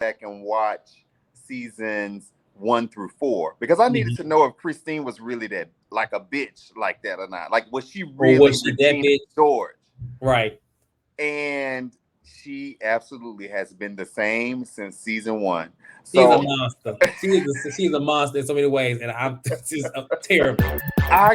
back and watch seasons 1 through 4 because I needed to know if Christine was really that like a bitch like that or not. Like, was she Or really was she that Regina bitch? George? Right. And she absolutely has been the same since season 1. She's a So monster. She's a monster in so many ways, and I'm just terrible. I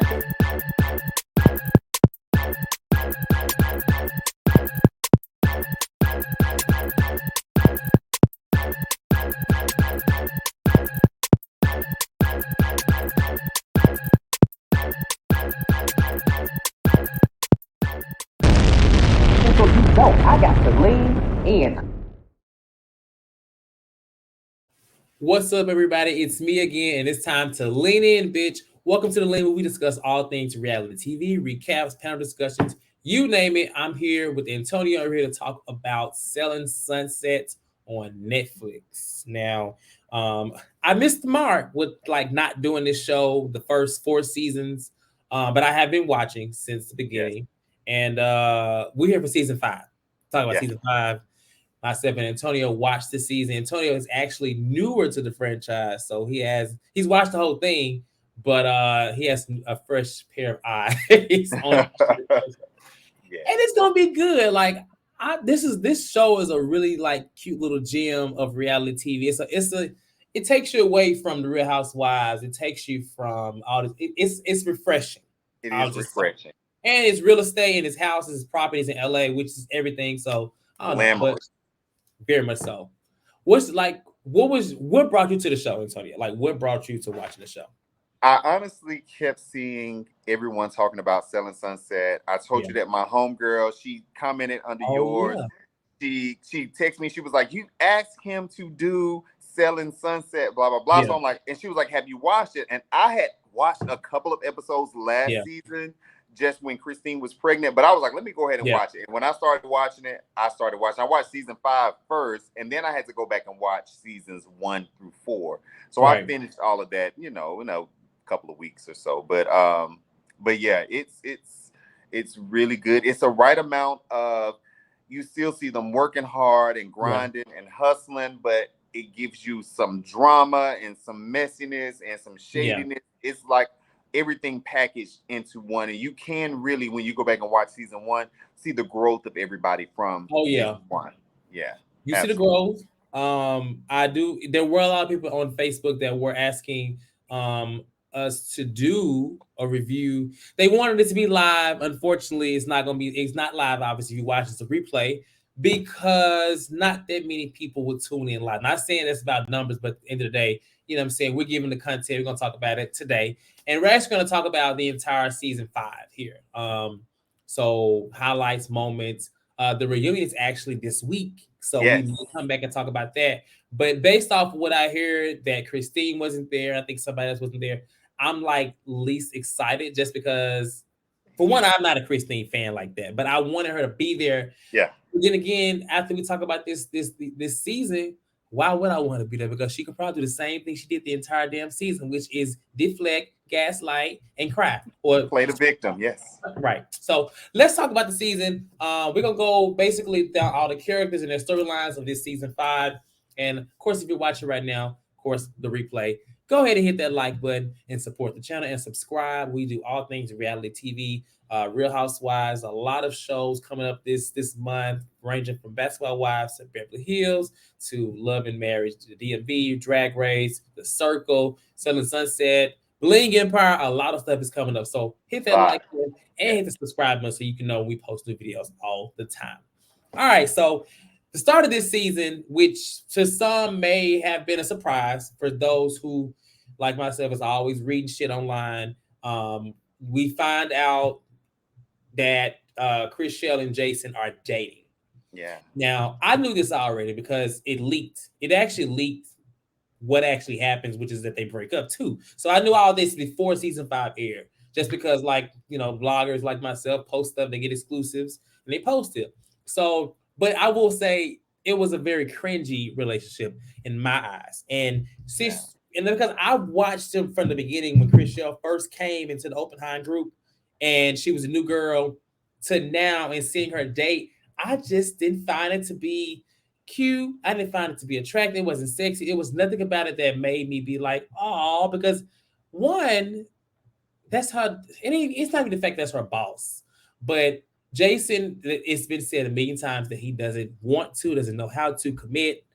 So you know I got to lean in. What's up, everybody? It's me again, and it's time to lean in, bitch. Welcome to the Lean, where we discuss all things reality TV, recaps, panel discussions, you name it. I'm here with Antonio. I'm here to talk about Selling Sunset on Netflix. Now, I missed the mark with like not doing this show the first 4 seasons, but I have been watching since the yes, beginning, and we're here for season 5. Talk about yes. season 5. Myself and Antonio watched the season. Antonio is actually newer to the franchise, so he's watched the whole thing, but he has a fresh pair of eyes on it. Yeah. And it's gonna be good. Like this show is a really like cute little gem of reality TV. It takes you away from the Real Housewives. It takes you from all this. It's refreshing. It I'll is just say, refreshing. and it's real estate and his houses, his properties in LA, which is everything. So I don't know, but Glamorous. very much so. What brought you to the show, Antonio? Like what brought you to watching the show? I honestly kept seeing everyone talking about Selling Sunset. I told Yeah. you that my homegirl, she commented under Oh yours. yeah. She texted me. She was like, "You asked him to do Selling Sunset, blah blah blah." Yeah. So I'm like, and she was like, "Have you watched it?" And I had watched a couple of episodes last Yeah. season, just when Christine was pregnant. But I was like, "Let me go ahead and Yeah. watch it." And when I started watching it, I started watching. I watched season 5 first, and then I had to go back and watch seasons 1 through 4. So I Right. finished all of that, couple of weeks or so. But yeah, it's really good. It's a right amount of, you still see them working hard and Yeah. grinding and hustling, but it gives you some drama and some messiness and some Yeah. shadiness. It's like everything packaged into one. And you can really, when you go back and watch season 1, see the growth of everybody from Oh yeah. season 1. Yeah, You see the absolutely. growth. I do. There were a lot of people on Facebook that were asking us to do a review. They wanted it to be live. Unfortunately, it's not gonna be. It's not live. Obviously, if you watch it's a replay because not that many people will tune in live. Not saying it's about numbers, but at the end of the day, you know what I'm saying, we're giving the content. We're gonna talk about it today, and we're actually gonna talk about the entire season 5 here. So highlights, moments. The reunion is actually this week, so we Yes. may come back and talk about that. But based off of what I heard, that Christine wasn't there, I think somebody else wasn't there. I'm like least excited just because, for one, I'm not a Christine fan like that, but I wanted her to be there. Yeah. But then again, after we talk about this season, why would I want to be there? Because she could probably do the same thing she did the entire damn season, which is deflect, gaslight, and cry. Or Play the victim. Yes. right. So let's talk about the season. We're gonna go basically down all the characters and their storylines of this season 5. And of course, if you're watching right now, of course, the replay, go ahead and hit that like button and support the channel and subscribe. We do all things reality TV, Real Housewives, a lot of shows coming up this month, ranging from Basketball Wives to Beverly Hills to Love and Marriage to the DMV, Drag Race, The Circle, Selling Sunset, Bling Empire. A lot of stuff is coming up. So hit that like Five. button and Yeah. hit the subscribe button so you can know when we post new videos all the time. All right, so the start of this season, which to some may have been a surprise for those who, like myself, is always reading shit online. We find out that Chrishell and Jason are dating. Yeah. Now, I knew this already because it leaked. It actually leaked what actually happens, which is that they break up too. So I knew all this before season 5 aired, just because, like, bloggers like myself post stuff, they get exclusives and they post it. So, but I will say it was a very cringy relationship in my eyes, and Yeah. because I watched them from the beginning when Chrishell first came into the Oppenheim group, and she was a new girl to now, and seeing her date, I just didn't find it to be cute. I didn't find it to be attractive. It wasn't sexy. It was nothing about it that made me be like, oh, because one, that's her. It's not even the fact that's her boss, but Jason. It's been said a million times that he doesn't want to, doesn't know how to commit.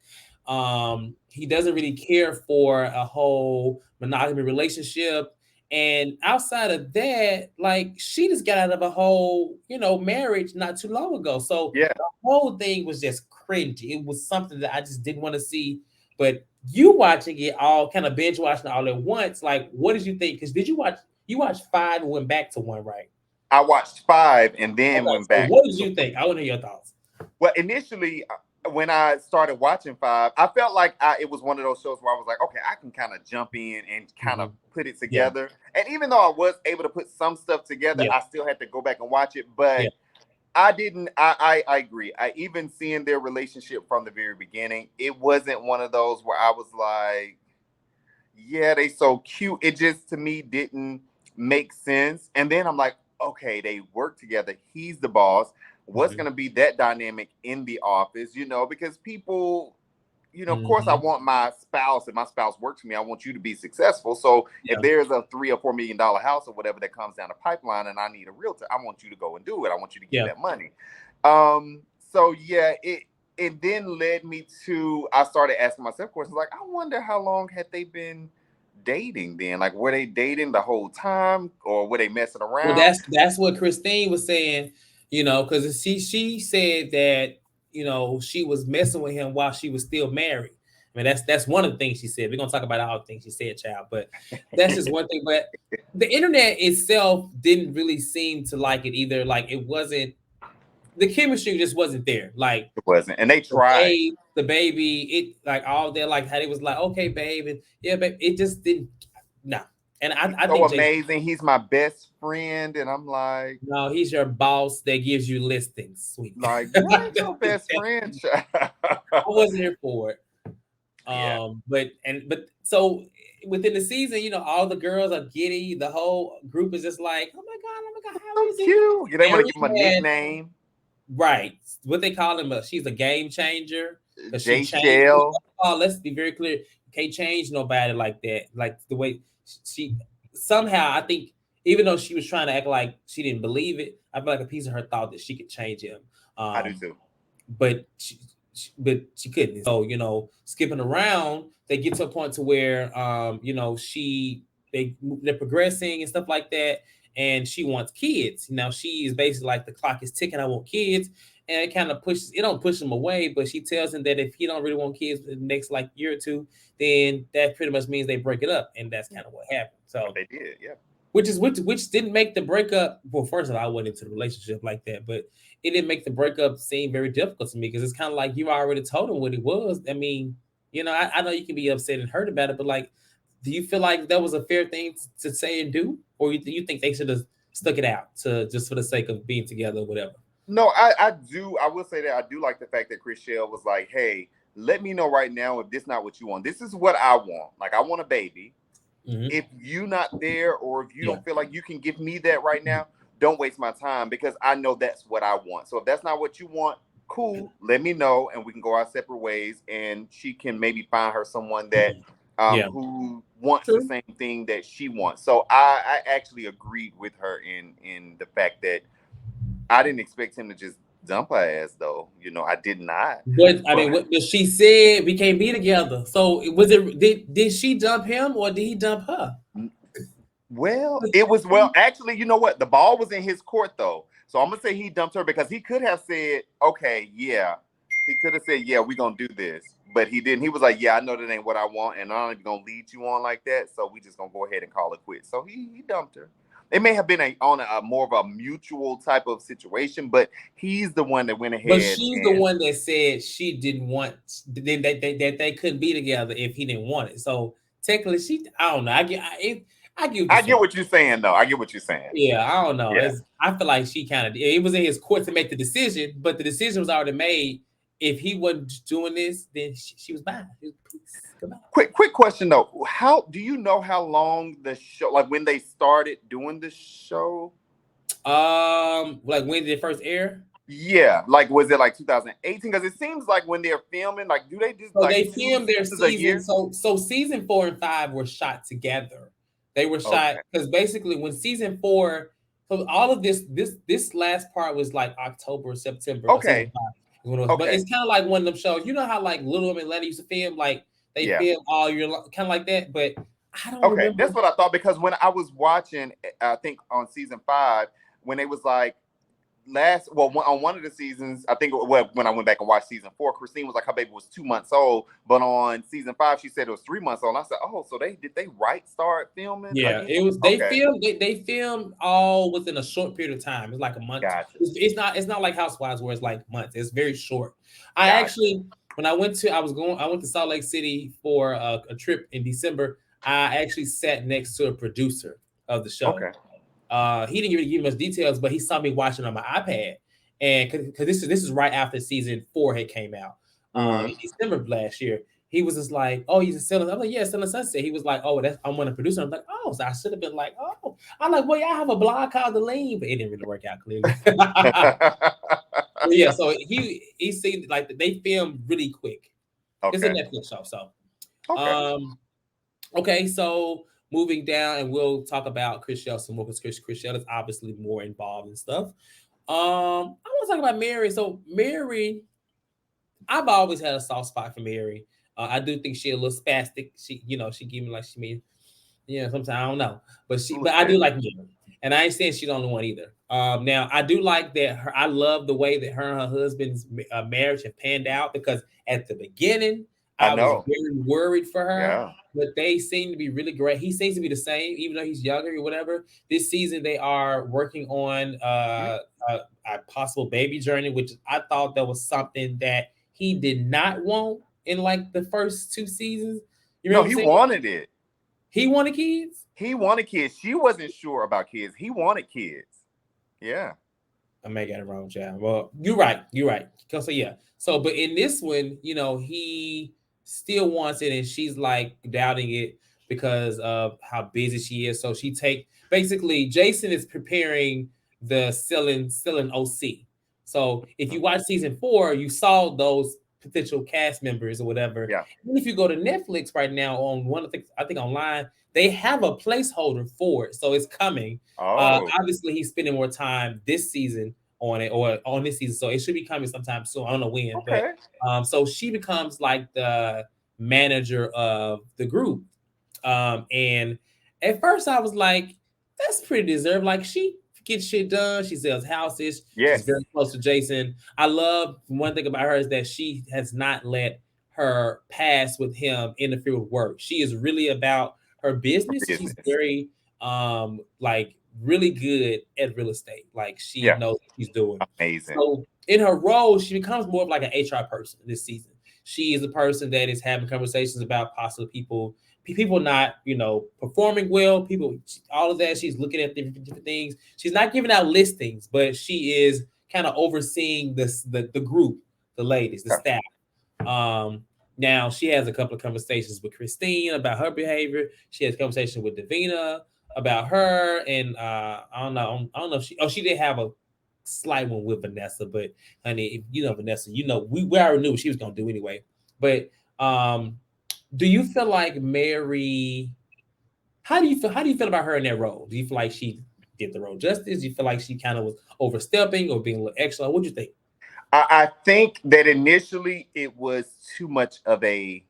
He doesn't really care for a whole monogamy relationship. And outside of that, like she just got out of a whole, marriage not too long ago. So Yeah. the whole thing was just cringy. It was something that I just didn't want to see. But you watching it all, kind of binge watching it all at once, like what did you think? Because you watched 5 and went back to 1, right? I watched 5 and then Okay, went so back. what did you think? I want to hear your thoughts. Well, initially, when I started watching 5, I felt like it was one of those shows where I was like, okay, I can kind of jump in and kind of put it Yeah. together. And even though I was able to put some stuff together, Yeah. I still had to go back and watch it. But Yeah. I didn't. I agree. I even seeing their relationship from the very beginning, it wasn't one of those where I was like, yeah, they so cute. It just to me didn't make sense. And then I'm like, okay, they work together. He's the boss. What's going to be that dynamic in the office? Because people, of course, I want my spouse. If my spouse works for me, I want you to be successful. So if there's a $3 or $4 million house or whatever that comes down the pipeline, and I need a realtor, I want you to go and do it. I want you to get that money. So yeah, it then led me to, I started asking myself questions like, I wonder how long had they been dating then? Like, were they dating the whole time or were they messing around? Well, that's what Christine was saying, because she said that, she was messing with him while she was still married. I mean, that's one of the things she said. We're gonna talk about all the things she said, child, but that's just one thing. But the internet itself didn't really seem to like it either. Like it wasn't, the chemistry just wasn't there. Like it wasn't, and they tried. The baby, it like all that, like how it was like, okay, babe, and yeah, babe, it just didn't. No, and I so think amazing. He's my best friend, and I'm like, no, he's your boss that gives you listings, sweet. Like, you ain't your best friend. I wasn't here for it. Yeah. But so within the season, all the girls are giddy. The whole group is just like, oh my god, how is So cute. They want to give him a nickname. Right. What they call him, she's a game changer. J Shell. Oh, let's be very clear. You can't change nobody like that. Like the way she somehow, I think, even though she was trying to act like she didn't believe it, I feel like a piece of her thought that she could change him. I do too. But she couldn't. So, skipping around, they get to a point to where they're progressing and stuff like that. And she wants kids. Now she is basically like, the clock is ticking. I want kids. And it kind of don't push him away, but she tells him that if he don't really want kids in the next like year or two, then that pretty much means they break it up. And that's kind of what happened. So they did, yeah. Which didn't make the breakup. Well, first of all, I went into the relationship like that, but it didn't make the breakup seem very difficult to me, because it's kind of like you already told him what it was. I mean, I know you can be upset and hurt about it, but like, do you feel like that was a fair thing to say and do, or do you think they should have stuck it out to just for the sake of being together or whatever? No, I do. I will say that I do like the fact that Chrishell was like, hey, let me know right now if this is not what you want. This is what I want. Like, I want a baby. Mm-hmm. If you're not there, or if you don't feel like you can give me that right now, don't waste my time, because I know that's what I want. So if that's not what you want, cool, let me know and we can go our separate ways, and she can maybe find her someone that who wants the same thing that she wants. So I actually agreed with her in the fact that I didn't expect him to just dump her ass, though. I did not. But I mean, she said we can't be together. So was it? Did she dump him, or did he dump her? Well, actually, you know what? The ball was in his court, though. So I'm gonna say he dumped her, because he could have said, okay, yeah. He could have said, yeah, we're gonna do this. But he didn't. He was like, yeah, I know that ain't what I want, and I'm not even gonna lead you on like that. So we just gonna go ahead and call it quits. So he dumped her. It may have been on a more of a mutual type of situation, but he's the one that went ahead. But she's the one that said she didn't want that they couldn't be together if he didn't want it. So technically, I don't know. I get what you're saying, though. I get what you're saying. Yeah, I don't know. Yeah. I feel like she kind of, it was in his court to make the decision, but the decision was already made. If he wasn't doing this, then she was bye. Quick question though. Do you know how long the show, like when they started doing the show? Like when did it first air? Yeah, like was it like 2018? Because it seems like when they're filming, like do they just So like they 2 filmed their seasons a season. year? So season 4 and 5 were shot together. They were shot Okay, because basically when season 4, so all of this last part was like October, September of season okay, 5 is when it was. But okay. it's kind of like one of them shows. You know how like Little Women Atlanta used to film, like they Yeah. film all year, kind of like that. But I don't Okay, remember. that's what I thought because when I was watching, I think on season 5, when it was like on one of the seasons, I think when I went back and watched season 4, Christine was like her baby was 2 months old, but on season 5 she said it was 3 months old. And I said, oh, so they start filming Yeah, again? it was. Okay, They filmed all within a short period of time. It's like a month. gotcha, It's not like Housewives where it's like months. It's very short. I gotcha. actually when I went to Salt Lake City for a trip in December. I actually sat next to a producer of the show. Okay, He didn't really give much details, but he saw me watching on my iPad, and because this is right after season 4 had came out in December of last year. He was just like, "Oh, he's selling." I'm like, "Yeah, selling Sunset." He was like, "Oh, I'm one of the producer." I'm like, "Oh," so I should have been like, "Oh," I'm like, "Well, yeah, I have a blog called The Lean," but it didn't really work out clearly. But yeah, so he seemed like they filmed really quick. It's a okay, Netflix show, so okay. um, okay, so moving down, and we'll talk about Chrishell some more because Chrishell is obviously more involved and stuff. I want to talk about Mary. So Mary, I've always had a soft spot for Mary. I do think she a little spastic. She give me like she mean, sometimes I don't know, but I do like Mary, and I ain't saying she's the only one either. Now I do like that. I love the way that her and her husband's marriage have panned out because at the beginning I I was know. very worried for her, Yeah. but they seem to be really great. He seems to be the same, even though he's younger or whatever. This season they are working on Mhm. a possible baby journey, which I thought that was something that he did not want in like the first 2 seasons. You know No, what I'm he saying? wanted it. He wanted kids. He wanted kids. She wasn't sure about kids. He wanted kids. Yeah. I may get it wrong, Chad. Well, you're right. You're right. So yeah. So, but in this one, he still wants it, and she's like doubting it because of how busy she is. So she basically Jason is preparing the selling OC. So if you watch season 4, you saw those potential cast members or whatever. Yeah. And if you go to Netflix right now on one of the, I think online, they have a placeholder for it, so it's coming. Oh, Obviously, he's spending more time this season on it or on this season, so it should be coming sometime soon. I don't know when, but okay. so she becomes like the manager of the group. And at first, I was like, "That's pretty deserved." Like she gets shit done. She sells houses. She's Yes. very close to Jason. I love one thing about her is that she has not let her past with him interfere with work. She is really about her business. She's Business. very like really good at real estate. Like she Yeah. knows what she's doing. Amazing. So in her role, she becomes more of like an HR person this season. She is a person that is having conversations about possible people not performing well, people, all of that. She's looking at different things. She's not giving out listings, but she is kind of overseeing the group, the ladies, the Yeah. staff. Now she has a couple of conversations with Christine about her behavior. She has conversation with Davina about her, and I don't know if she did have a slight one with Vanessa, but honey, if you know Vanessa, we already knew what she was gonna do anyway. But do you feel like Mary? How do you feel about her in that role? Do you feel like she did the role justice? Do you feel like she kind of was overstepping or being a little extra? What do you think? I think that initially it was too much of a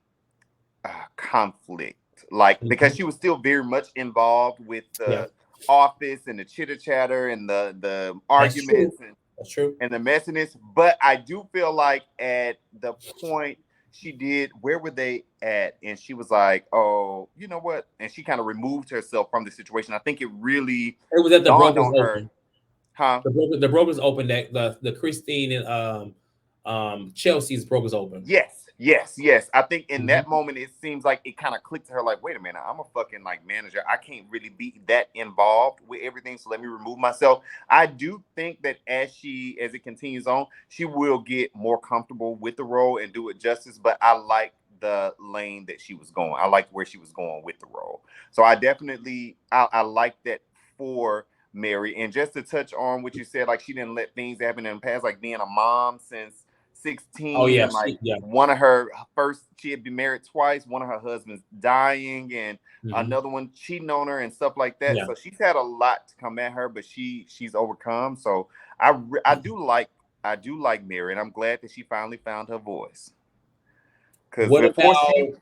conflict, like because Mhm. she was still very much involved with Yeah, the office and the chitter chatter and the that's true. arguments That's true. and the messiness. But I do feel like at the point she did, where were they at? And she was like, oh, you know what? And she kind of removed herself from the situation. I think it really It was at the dawned Brokers on her, Open. huh? The Brokers Open that the Christine and Chelsea's Brokers Open. Yes, yes, yes. I think in that Mhm. moment, it seems like it kind of clicked to her like, wait a minute, I'm a fucking like manager. I can't really be that involved with everything. So let me remove myself. I do think that as it continues on, she will get more comfortable with the role and do it justice. But I like the lane that she was going. I liked where she was going with the role. So I definitely I like that for Mary. And just to touch on what you said, like she didn't let things happen in the past, like being a mom since Oh 16, yeah, and like one of her first, she had been married twice, one of her husbands dying, and another one cheating on her and stuff like that. Yeah. So she's had a lot to come at her, but she's overcome. So I do like Mary, and I'm glad that she finally found her voice. Because What before about?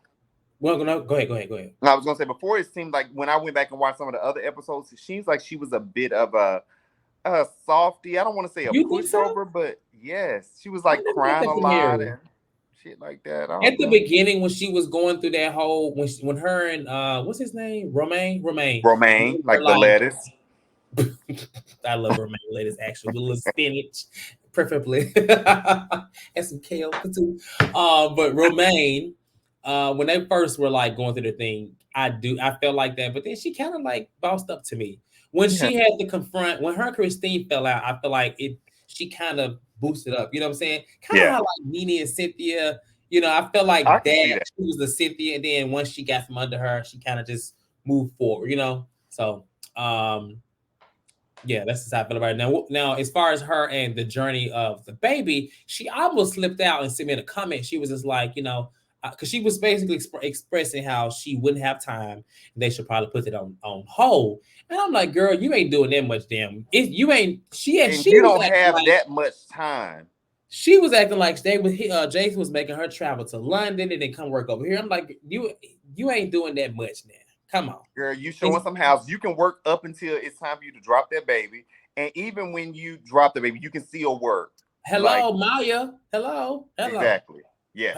Well, no, go ahead. I was gonna say, before, it seemed like when I went back and watched some of the other episodes, it seems like she was a bit of a softie. I don't want to say a You think so? pushover, but yes, she was I like never got crying that a from lot Mary. and shit like that. I At don't the know. beginning, when she was going through that whole when her and what's his name, Romaine, Romaine, her like the like lettuce. I love romaine lettuce actually with a little spinach, preferably, and some kale too. But romaine, when they first were like going through the thing, I felt like that, but then she kind of like bossed up to me when Yeah, she had to confront when her and Christine fell out. I feel like it. She kind of boosted up. You know what I'm saying? Kind of yeah, how like Nene and Cynthia. You know, I felt like I can see that that. she was the Cynthia, and then once she got from under her, she kind of just moved forward. You know, so. Yeah, that's just how I feel about it. Now, as far as her and the journey of the baby, she almost slipped out and sent me a comment. She was just like, because she was basically expressing how she wouldn't have time and they should probably put it on hold. And I'm like, girl, you ain't doing that much, damn. You ain't. And She you was don't acting have like that much time. Jason was making her travel to London and then come work over here. I'm like, you ain't doing that much now. Come on. Girl, you showing some house. You can work up until it's time for you to drop that baby. And even when you drop the baby, you can still work. Like, Hello, Maya. Hello. exactly. Yes.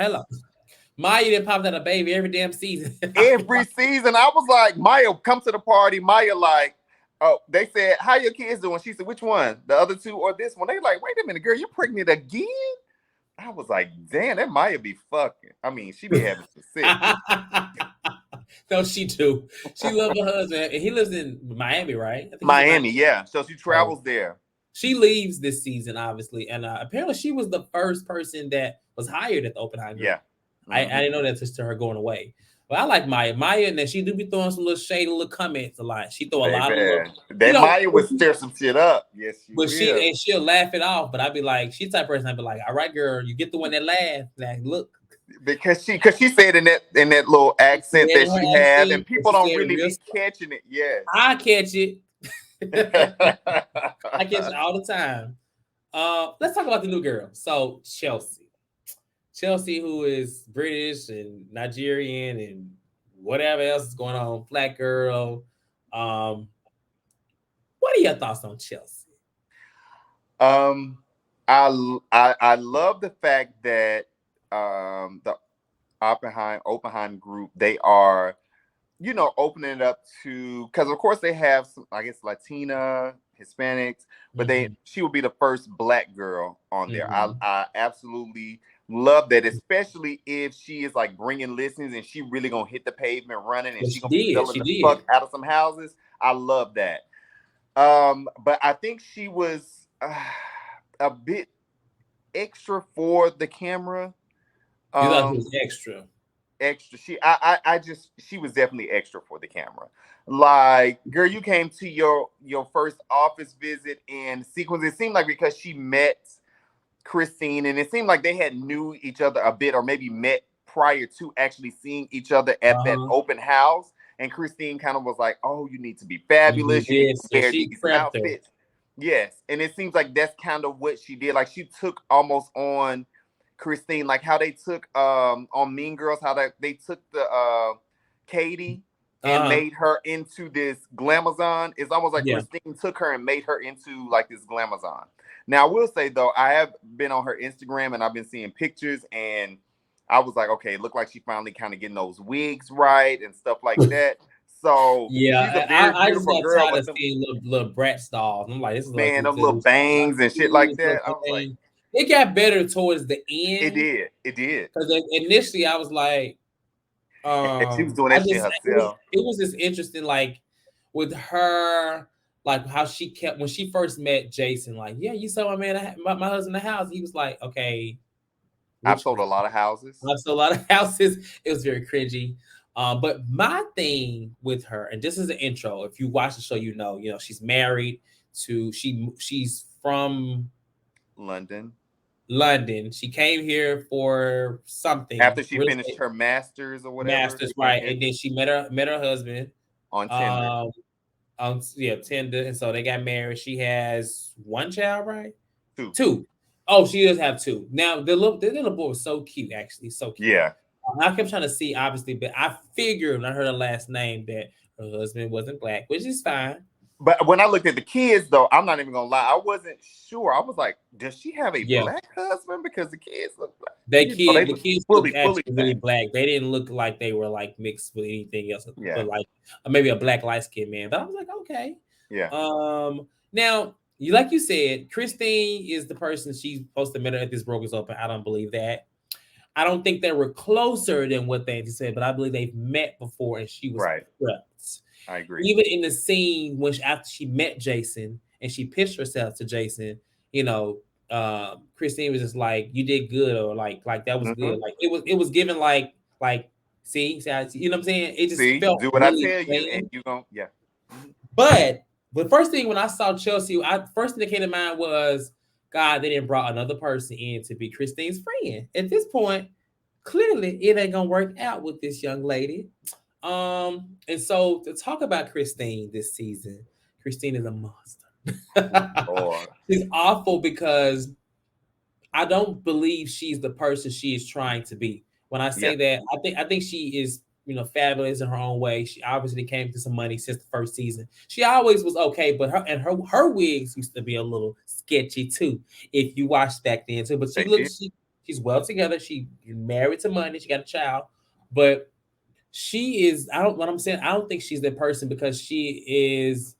Maya didn't pop out a baby every damn season. Every season, I was like, Maya, come to the party. Maya, like, oh, they said, how your kids doing? She said, which one? The other two or this one? They like, wait a minute, girl, you pregnant again? I was like, damn, that Maya be fucking. I mean, she be having some sick. No, she do. She love her husband. And he lives in Miami, right? I think he's in Miami. Miami, yeah. So she So travels there. she leaves this season, obviously. And apparently she was the first person that was hired at the Oppenheimer Group. Yeah. I didn't know that just to her going away. But I like Maya. Maya, and then she do be throwing some little shady little comments a lot. She throw a lot of little, that Maya would stir some shit up. Yes, she but will. she'll laugh it off. But I'd be like, she's the type of person I'd be like, all right, girl, you get the one that laugh. Like, look. Because she said in that little accent that she had, and people don't really be catching it. Yes. I catch it. I catch it all the time. Let's talk about the new girl. So Chelsea, who is British and Nigerian and whatever else is going on, black girl. What are your thoughts on Chelsea? I love the fact that the Oppenheim group, they are, opening it up to, because of course they have some, I guess, Latina, Hispanics, but she will be the first black girl on there. I absolutely love that, especially if she is like bringing listens and she really gonna hit the pavement running and she gonna be selling the fuck out of some houses. I love that. But I think she was a bit extra for the camera. You thought she was extra. She was definitely extra for the camera. Like, girl, you came to your first office visit and sequence. It seemed like because she met Christine, and it seemed like they had knew each other a bit, or maybe met prior to actually seeing each other at that open house. And Christine kind of was like, "Oh, you need to be fabulous. You need to wear these outfits." Yes, and it seems like that's kind of what she did. Like, she took almost on Christine, like how they took on Mean Girls, how they took the Katie and made her into this glamazon. It's almost like Christine took her and made her into like this glamazon. Now, I will say though, I have been on her Instagram and I've been seeing pictures, and I was like, okay, it looked like she finally kind of getting those wigs right and stuff like that. So yeah, she's a very beautiful girl. I just got tired of seeing little brat dolls. I'm like, this is man, like them little bangs and shit like that. I was like, it got better towards the end. It did. Because initially I was like, she was doing that shit herself. It was just interesting, like with her, like how she kept when she first met Jason. Like, yeah, you saw my man, my husband, in the house. He was like, okay, I've sold a lot of houses. I've sold a lot of houses. It was very cringy, But my thing with her, and this is an intro. If you watch the show, she's married to she's from London. London. She came here for something After she real finished estate her masters or whatever, masters, she came right? here And then she met her husband on Tinder. um on Tinder, and so they got married. She has one child, right? Too. Two. Oh, she does have two. Now the little boy was so cute, actually, so cute. Yeah. I kept trying to see, obviously, but I figured when I heard her last name that her husband wasn't black, which is fine. But when I looked at the kids, though, I'm not even gonna lie, I wasn't sure. I was like, does she have a Yeah, black husband? Because the kids look black. the They look kids fully, looked fully actually really black. black. They didn't look like they were like mixed with anything else, Yeah. but like maybe a black light skinned man. But I was like, okay. Yeah. Now like you said, Christine is the person she's supposed to meet her at this Brokers Open. I don't believe that. I don't think they were closer than what they said, but I believe they've met before, and she was Right. prepped. I agree. Even in the scene when after she met Jason and she pitched herself to Jason, you know, Christine was just like, "You did good," or like that was Mm-hmm. good. Like it was given like see, you know what I'm saying? It just See, felt do what I really tell you, and plain. you gonna, yeah. Mm-hmm. But the first thing when I saw Chelsea, first thing that came to mind was, God, they didn't brought another person in to be Christine's friend. At this point, clearly it ain't gonna work out with this young lady. And so to talk about Christine this season, Christine is a monster. Or She's awful because I don't believe she's the person she is trying to be. When I yeah, say that, I think she is, fabulous in her own way. She obviously came to some money since the first season. She always was okay, but her wigs used to be a little sketchy too. If you watched back then too, but they did. she's well together. She married to money. She got a child, but she is. I don't. What I'm saying, I don't think she's that person because she's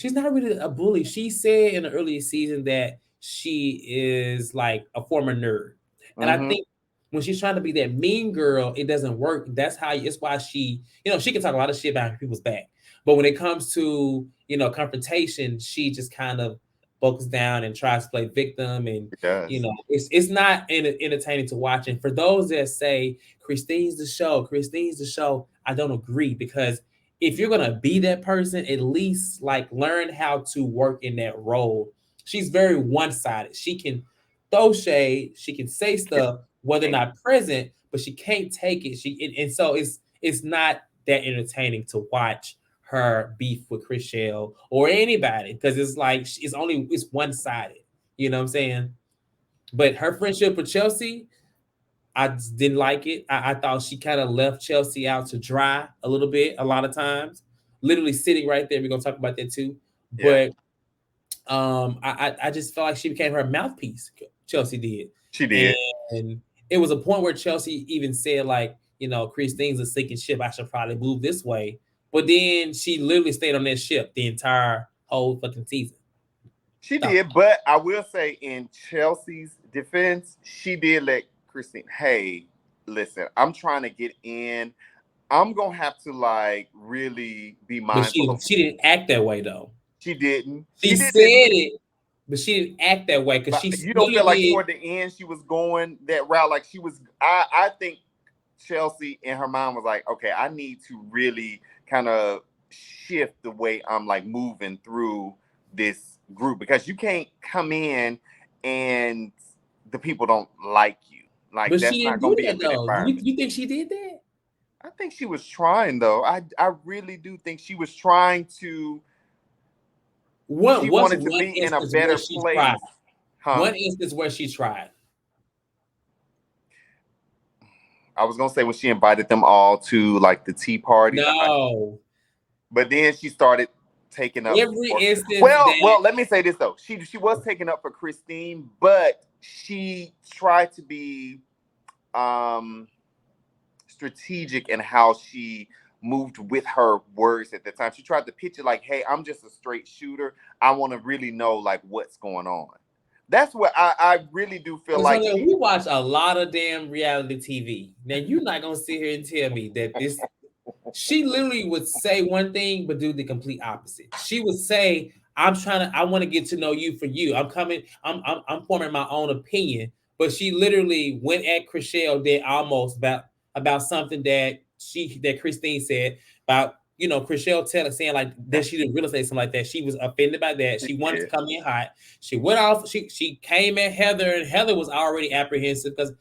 not really a bully. She said in the earlier season that she is like a former nerd. And I Mm-hmm. think when she's trying to be that mean girl, it doesn't work. It's why she can talk a lot of shit behind people's back. But when it comes to, confrontation, she just kind of focus down and tries to play victim. And, It does. it's not entertaining to watch. And for those that say Christine's the show, I don't agree because if you're gonna be that person, at least like learn how to work in that role. She's very one-sided. She can throw shade, she can say stuff, whether or not present, but she can't take it. And so it's not that entertaining to watch her beef with Chrishell or anybody because it's like it's one-sided. You know what I'm saying? But her friendship with Chelsea, I just didn't like it. I thought she kind of left Chelsea out to dry a little bit, a lot of times. Literally sitting right there. We're gonna talk about that too. Yeah, But I just felt like she became her mouthpiece. Chelsea did, she did. and it was a point where Chelsea even said like, Christine's a sinking ship. I should probably move this way. But then she literally stayed on that ship the entire whole fucking season. She did, but I will say in Chelsea's defense, she did let Christine, hey, listen, I'm trying to get in. I'm gonna have to like really be But mindful of she didn't act that way though. she didn't. She She said didn't. it, but she didn't act that way because she You don't feel like literally toward the end she was going that route. Like she was, I think Chelsea in her mind was like, okay, I need to really kind of shift the way I'm like moving through this group because you can't come in and the people don't like you. Like But that's she not didn't gonna do be a that good though. environment. You think she did that? I think she was trying though. I really do think she was trying to. She What's wanted to one be in a instance where better she tried? place. Huh? One instance where she tried. I was gonna say when she invited them all to like the tea party, No. but then she started taking up. Every instance Well, that let me say this though. She was taking up for Christine, but she tried to be strategic in how she moved with her words at the time. She tried to pitch it like, "Hey, I'm just a straight shooter. I want to really know like what's going on." That's what I really do feel like. so we watch a lot of damn reality TV. Now you're not gonna sit here and tell me that this. She literally would say one thing but do the complete opposite. She would say, I want to get to know you for you. I'm forming my own opinion." But she literally went at Chrishell there almost about something that Christine said about Chrishell saying like that she didn't really say something like that. She was offended by that. She wanted to come in hot. She went off. She came at Heather, and Heather was already apprehensive because,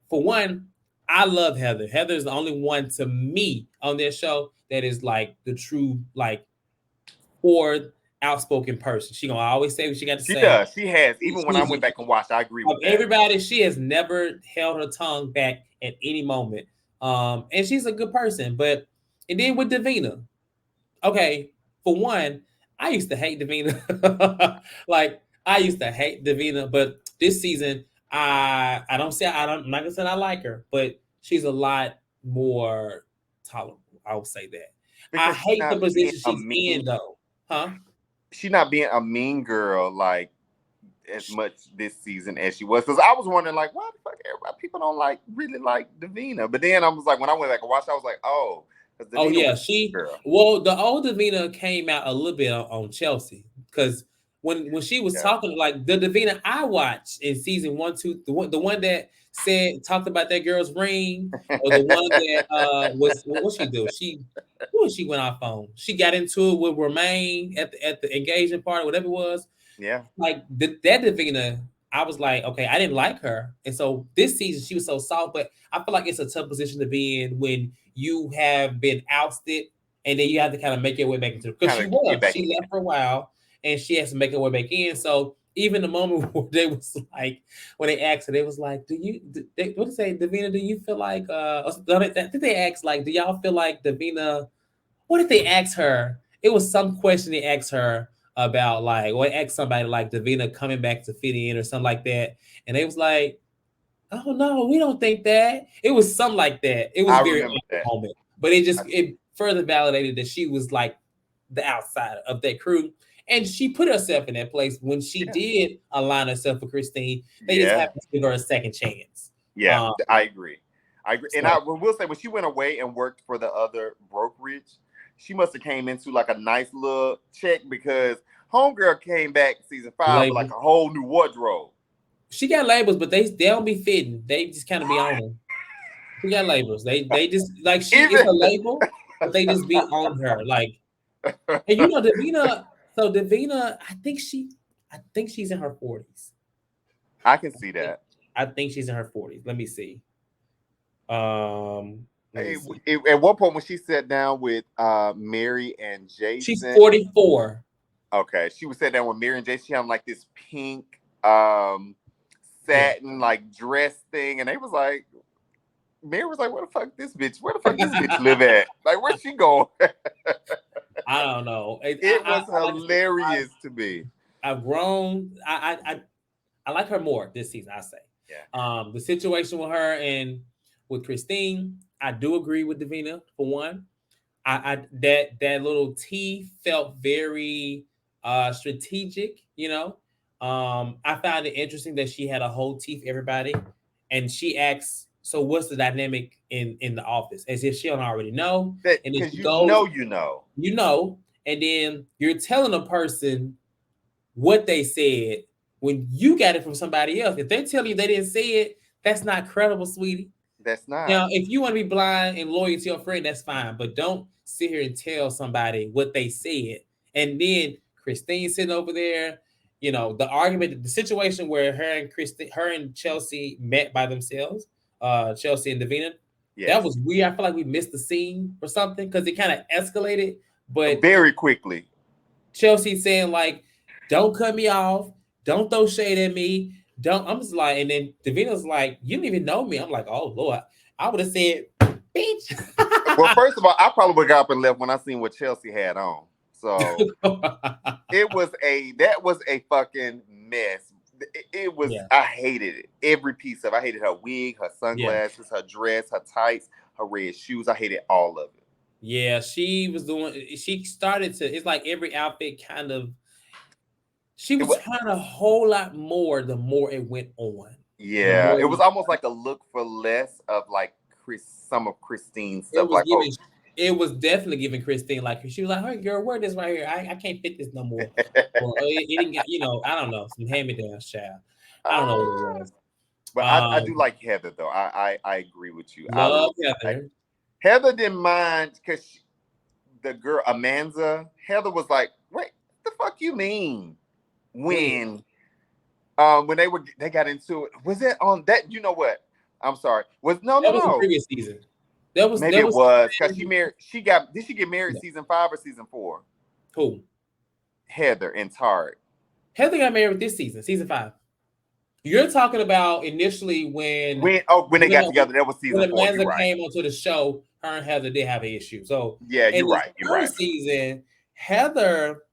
for one, I love Heather. Heather is the only one to me on their show that is like the true like forward, outspoken person. She gonna always say what she got to say. She does. She has. Even when I went back and watched, I agree with that. Everybody, she has never held her tongue back at any moment. And she's a good person. And then with Davina, okay, for one, I used to hate Davina. Like I used to hate Davina, but this season, I'm not gonna say I like her, but she's a lot more tolerable. I would say that. Because I hate the position she's in, though. Huh? She's not being a mean girl like as much this season as she was. Because I was wondering, like, why the fuck people don't really like Davina? But then I was like, when I went back and watched, I was like, oh. Oh yeah, the old Davina came out a little bit on Chelsea because when she was talking, like the Davina I watched in season 1, 2, the one that talked about that girl's ring, or the one that what she do? She went off on. She got into it with Romaine at the engagement party, whatever it was. Yeah, like that Davina. I was like, okay, I didn't like her. And so this season she was so soft, but I feel like it's a tough position to be in when you have been ousted and then you have to kind of make your way back into it. Because she left for a while and she has to make her way back in. So even the moment where they was like, when they asked her, they was like, what did they say, Davina, do you feel like, did they ask like, do y'all feel like Davina, what did they ask her? It was some question they asked her about like, or ask somebody like Davina coming back to fit in or something like that. And they was like, oh no, we don't think that. It was something like that. It was very moment. But it further validated that she was like the outsider of that crew. And she put herself in that place when she did align herself with Christine. They just happened to give her a second chance. Yeah, I agree. And I will say, when she went away and worked for the other brokerage, she must have came into like a nice little check, because Homegirl came back season 5 with like a whole new wardrobe. She got labels, but they don't be fitting. They just kind of be on them. She got labels. They just like she is a label, but they just be on her. Like, and Davina. So Davina, I think she's in her 40s. I can see that. I think she's in her 40s. Let me see. At one point when she sat down with Mary and Jason, she's 44. Okay, she was sitting down with Mary and Jason. She had like this pink satin like dress thing, and they was like, Mary was like, where the fuck this bitch live at? Like, where's she going? I don't know. It was hilarious to me. I've grown. I like her more this season, I say. Yeah. The situation with her and with Christine, I do agree with Davina for one. That little T felt very strategic, I found it interesting that she had a whole tea for everybody, and she asks, so what's the dynamic in the office, as if she don't already know. And then you know, and then you're telling a person what they said when you got it from somebody else. If they tell you they didn't say it, that's not credible, sweetie. That's not. Now, if you want to be blind and loyal to your friend, that's fine, but don't sit here and tell somebody what they said. And then Christine sitting over there, the argument, the situation where her and Chelsea met by themselves, Chelsea and Davina. Yes. That was weird. I feel like we missed the scene or something because it kind of escalated, but very quickly. Chelsea saying like, "Don't cut me off. Don't throw shade at me. Don't." I'm just like, and then Davina's like, "You don't even know me." I'm like, "Oh Lord," I would have said, "Bitch." Well, first of all, I probably would have got up and left when I seen what Chelsea had on. So that was a fucking mess. It was. Yeah. I hated it. Every piece of it. I hated her wig, her sunglasses, her dress, her tights, her red shoes. I hated all of it. Yeah, she started to. It's like every outfit kind of. She was trying a whole lot more the more it went on. Yeah, it was almost like a look for less of like some of Christine's stuff. It was definitely giving Christine like she was like, "Hey girl, wear this right here. I can't fit this no more." Or it didn't get, I don't know, some hand-me-downs, child. I don't know what it was. But I do like Heather though. I agree with you. Love Heather. Heather didn't mind because the girl Amanza, Heather was like, "Wait, the fuck you mean?" When they got into it, was it on that? You know what? I'm sorry. Was no no That was the no. previous season. That was Maybe that it was was because she married. Did she get married yeah. season 5 or season 4? Who? Heather and Tard. Heather got married this season, season 5. You're talking about initially when When they got together, that was season when 4. You're Amanza right. came onto the show, her and Heather did have an issue. So Yeah, in you're this right. You're third right. season, Heather,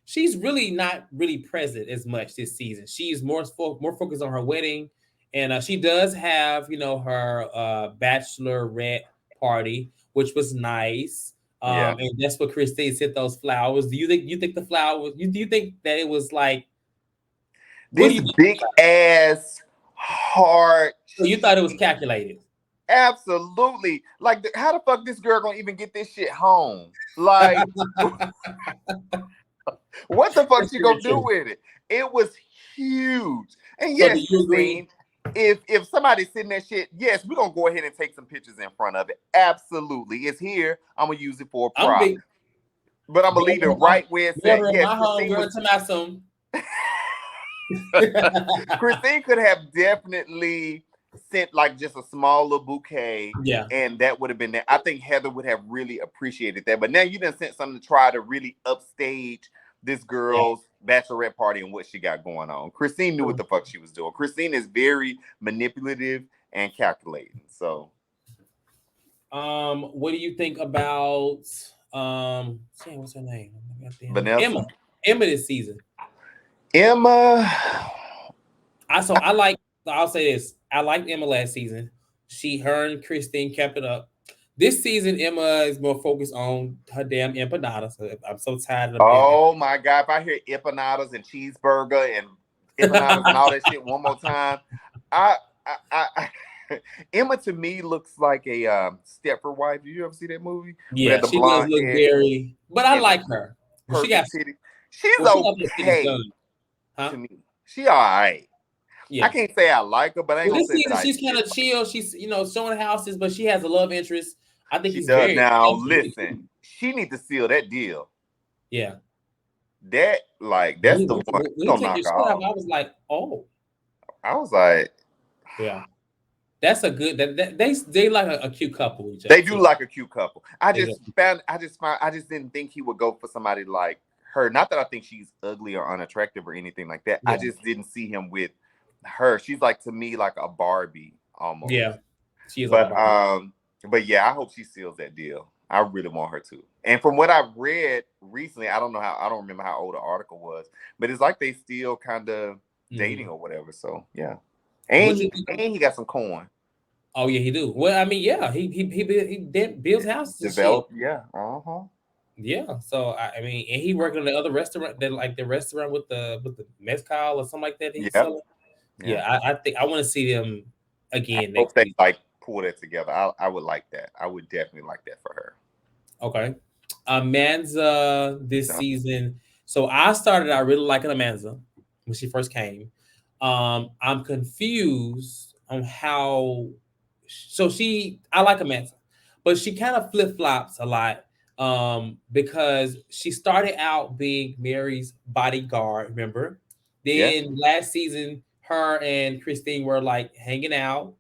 she's really not really present as much this season. She's more focused on her wedding, and she does have her bachelorette party, which was nice. Yeah. And that's what Christine sent those flowers. Do you think the flowers? Do you think that it was like? What do This you think? big ass heart. So you thought it was calculated? Absolutely. Like, how the fuck this girl gonna even get this shit home? Like, what the fuck she gonna do with it? It was huge. And So do yes, you agree? Christine, if somebody's sitting that shit, yes, we're gonna go ahead and take some pictures in front of it. Absolutely. It's here. I'm gonna use it for a I'm prop. big. But I'm gonna leave it right where it's at. Yes, My home, girl, to my son. Christine could have definitely sent like just a small little bouquet, Yeah. and that would have been that. I think Heather would have really appreciated that. But now you done sent something to try to really upstage this girl's bachelorette party and what she got going on. Christine knew what the fuck she was doing. Christine is very manipulative and calculating. So, what do you think about what's her name? Vanessa? Emma this season. Emma. I'll say this. I liked Emma last season. Her and Christine kept it up. This season, Emma is more focused on her damn empanada. So I'm so tired of Oh my God. If I hear empanadas and cheeseburger and empanadas and all that shit one more time, I Emma to me looks like a Stepford wife. Did you ever see that movie? Yeah, she does look very, but I like her. She got titty. She's okay. Huh? To me. She all right. Yeah. I can't say I like her, but I ain't gonna say that she's kind of chill. She's showing houses, but she has a love interest. I think she does. Now listen, she needs to seal that deal. Yeah. That's the one. Don't knock off. I was like, oh. I was like, yeah. That's a good. They like a cute couple. They do like a cute couple. I just didn't think he would go for somebody like her. Not that I think she's ugly or unattractive or anything like that. Yeah. I just didn't see him with her. She's like to me like a Barbie almost. Yeah, she is. But yeah, I hope she seals that deal. I really want her to. And from what I've read recently, I don't remember how old the article was, but it's like they still kind of dating or whatever. So yeah. And he got some coin. Oh yeah, he do. Well, I mean, yeah, he builds houses. Developed, yeah. Uh-huh. Yeah. So I mean, and he working on the other restaurant, the restaurant with the mezcal or something like that. He's selling. Yeah, I think I want to see them again. I hope they like pull that together. I would like that. I would definitely like that for her. Okay. Amanza this season. So I started out really liking Amanza when she first came. I'm confused on how. So I like Amanza, but she kind of flip flops a lot because she started out being Mary's bodyguard. Remember? Then last season, her and Christine were like hanging out,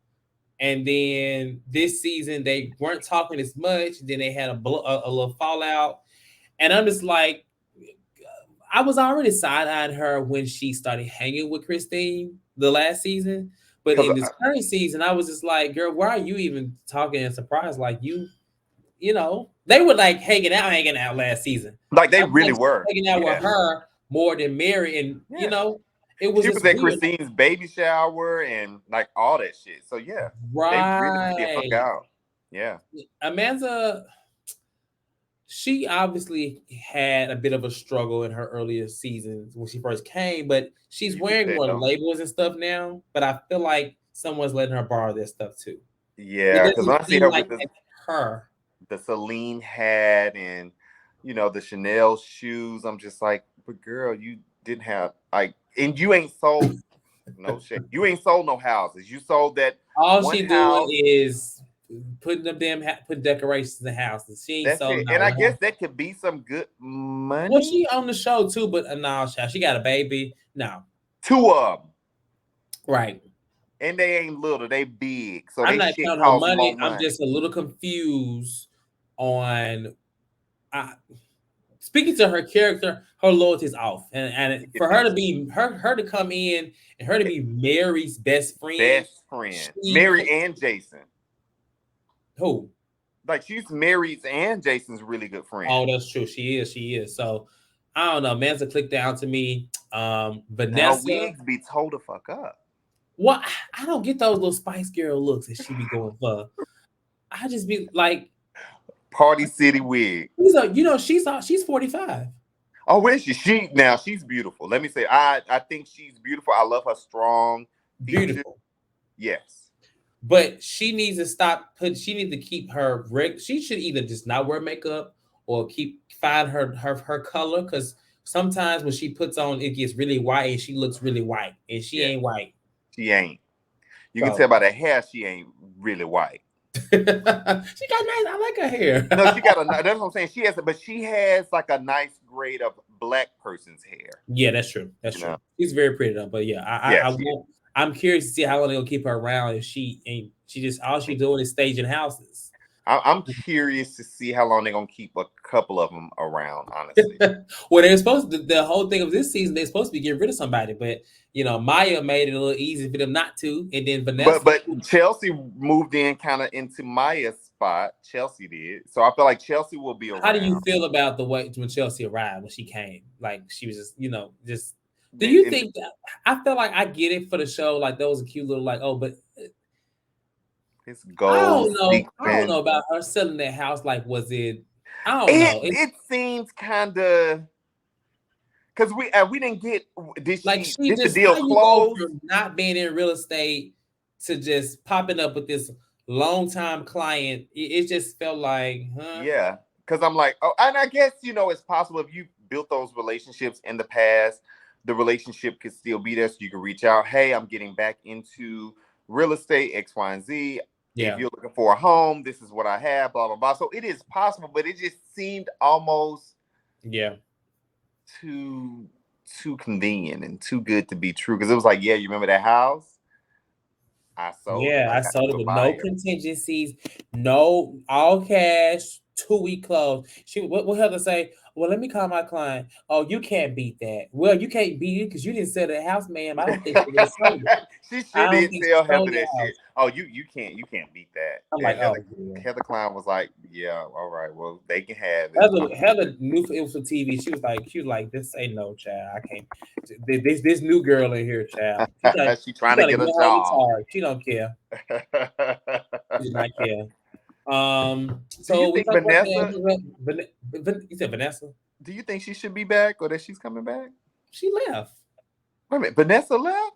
and then this season they weren't talking as much. Then they had a little fallout, and I'm just like, I was already side-eyeing her when she started hanging with Christine the last season. But in this current season, I was just like, girl, why are you even talking and surprised? Like you know, they were like hanging out last season. Like they really were hanging out with her more than Mary. And you know, it was she was at Christine's baby shower and like all that shit. So yeah, right. They really fuck out. Yeah. Amanza, she obviously had a bit of a struggle in her earlier seasons when she first came, but she's wearing more labels and stuff now. But I feel like someone's letting her borrow their stuff too. Yeah, because when I see her like with the Celine hat and the Chanel shoes, I'm just like, but girl, you didn't have and you ain't sold no shit. You ain't sold no houses. You sold that. All she doing is putting them putting decorations in the house. And she ain't That's so it. no. And I guess that could be some good money. Well, she on the show too, but no, she got a baby. No, 2 of them. right. And they ain't little, they big. So I'm they not shit counting on costs more money. I'm money. just a little confused on. Speaking to her character, her loyalty is off, and for her to be her to come in and her to be Mary's best friend. Best friend. Mary and Jason. Who? Like she's Mary's and Jason's really good friend. Oh, that's true. She is. So I don't know. Amanza clicked down to me. Vanessa. Now wigs be told to fuck up. What? I don't get those little Spice Girl looks that she be going for. I just be like, Party City wig. She's 45. Oh, where is she? She's beautiful. Let me say, I think she's beautiful. I love her strong features. Beautiful. Yes. But she needs to stop. She needs to keep her. She should either just not wear makeup or find her color. Because sometimes when she puts on, it gets really white and she looks really white, and she ain't white. She ain't. You can tell by the hair she ain't really white. She got nice. I like her hair. No, she got that's what I'm saying. She has like a nice grade of black person's hair. Yeah, that's true. That's true. She's very pretty though. But yeah, I'm curious to see how long they're gonna keep her around if she ain't. She just all she's doing is staging houses. I'm curious to see how long they're gonna keep a couple of them around. Honestly, well, they're supposed to. The whole thing of this season, they're supposed to be getting rid of somebody, but Maya made it a little easy for them not to, and then Vanessa. But Chelsea moved in kind of into Maya's spot. Chelsea did, so I feel like Chelsea will be around. How do you feel about the way when Chelsea arrived when she came? Like she was just. Do you think that I feel like I get it for the show? Like that was a cute little but. It's gold. I don't know about her selling that house. Like, was it? I don't know. It seems kind of because we didn't get. Did the deal close? From not being in real estate to just popping up with this long-time client, it just felt like, huh? Yeah, because I'm like, oh, and I guess it's possible if you built those relationships in the past, the relationship could still be there, so you can reach out. Hey, I'm getting back into real estate X, Y, and Z. Yeah. If you're looking for a home, this is what I have, blah, blah, blah. So it is possible, but it just seemed almost too convenient and too good to be true. Because it was like, you remember that house? I sold it. I sold it with no contingencies, no all cash, 2-week close. What Heather say? Well, let me call my client. Oh, you can't beat that. Well, you can't beat it because you didn't sell the house, ma'am. I don't think she would have sold it. She didn't tell Heather that shit. Oh, you can't beat that. I'm like, Heather Klein was like, yeah, all right, well, they can have it. Heather knew it was for TV. She was like, this ain't no child. I can't. This new girl in here, child. She trying to get a job. She don't care. She does not care. So do you think Vanessa? You said Vanessa? Do you think she should be back or that she's coming back? She left. Wait a minute, Vanessa left?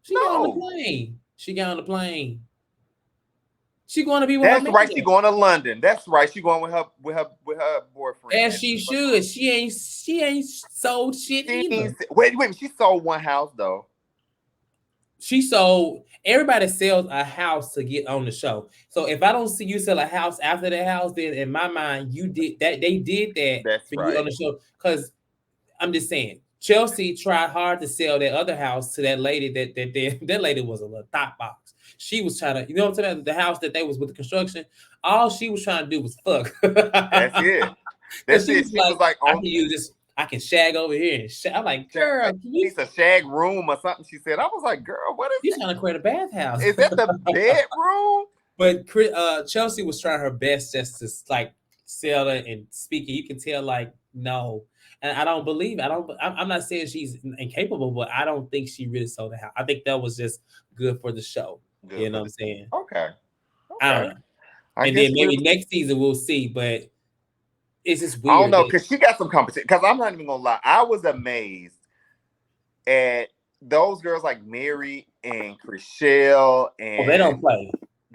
She got on the plane. She got on the plane. She going to be with That's her right. She going to London. That's right. She going with her boyfriend. As she should. She ain't sold shit either. Wait. She sold one house though. She sold. Everybody sells a house to get on the show. So if I don't see you sell a house after the house, then in my mind you did that. They did that. That's for right. You on the show. Because I'm just saying, Chelsea tried hard to sell that other house to that lady. That lady was a little thought box. She was trying to, I'm saying, the house that they was with the construction. All she was trying to do was fuck. That's it. That's it. She was like, I can shag over here and shag. I'm like, girl, it's a shag room or something. She said, I was like, girl, what is you trying to create a bathhouse? Is that the bedroom? But Chelsea was trying her best just to like sell it and speak it. You can tell like no, and I don't believe. I'm not saying she's incapable, but I don't think she really sold the house. I think that was just good for the show. Good, you know what I'm saying? Okay. I don't know. And then maybe next season we'll see, but. It's just weird. I don't know because she got some competition. Because I'm not even gonna lie, I was amazed at those girls like Mary and Chrishell and they don't play.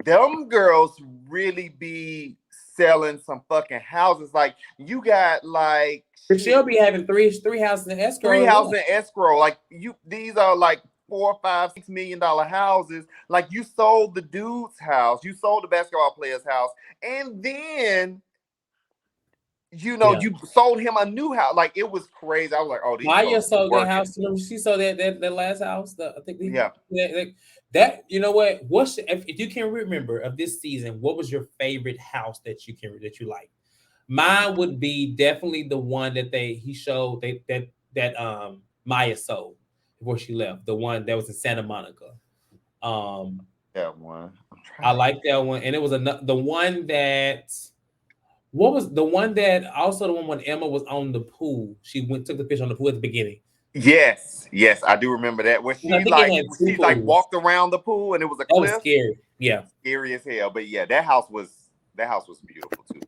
Them girls really be selling some fucking houses. Like you got like Chrishell be having three houses in escrow. 3 houses in escrow. Like these are like $4, $5, $6 million houses. Like, you sold the dude's house, you sold the basketball player's house, and then Yeah. you sold him a new house. Like, it was crazy. I was like, oh, these Maya folks sold that working. house. She sold that last house. I think Yeah. that you know what? If you can remember of this season, what was your favorite house that you like? Mine would be definitely the one that he showed that Maya sold before she left. The one that was in Santa Monica. That one. I'm I trying to. like that one, and it was the one that. What was the one that also the one when Emma was on the pool? She took the picture on the pool at the beginning. Yes, yes, I do remember that. When I think it had two she like pools. walked around the pool and it was a That was cliff. scary. Yeah. Scary as hell. But yeah, that house was beautiful too.